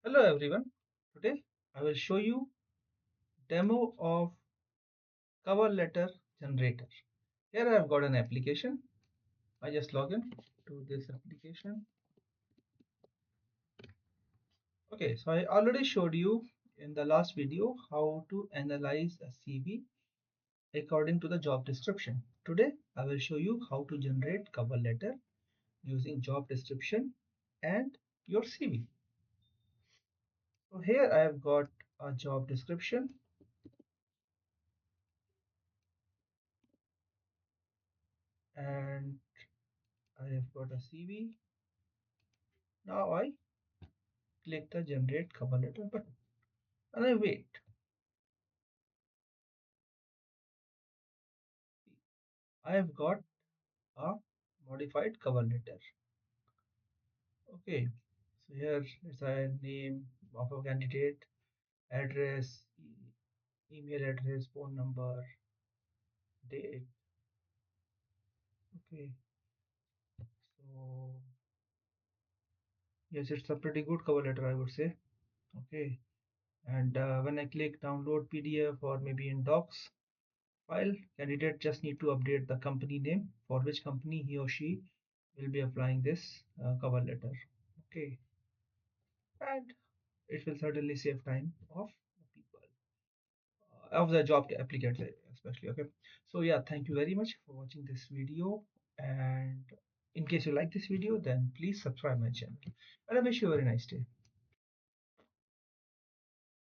Hello everyone. Today I will show you demo of cover letter generator. Here I have got an application. I just log in to this application. Okay, so I already showed you in the last video how to analyze a CV according to the job description. Today I will show you how to generate cover letter using job description and your CV. So here I have got a job description and I have got a CV. Now I click the generate cover letter button and I wait. I have got a modified cover letter. Okay, so here is a name of a candidate, address, email address, phone number, date. Okay, so yes, it's a pretty good cover letter, I would say. Okay, and when I click download PDF or maybe in docs file, candidate just need to update the company name for which company he or she will be applying this cover letter. Okay, and it will certainly save time of people of the job applicants especially. Okay, so yeah, thank you very much for watching this video, and in case you like this video, then please subscribe my channel, and I wish you a very nice day.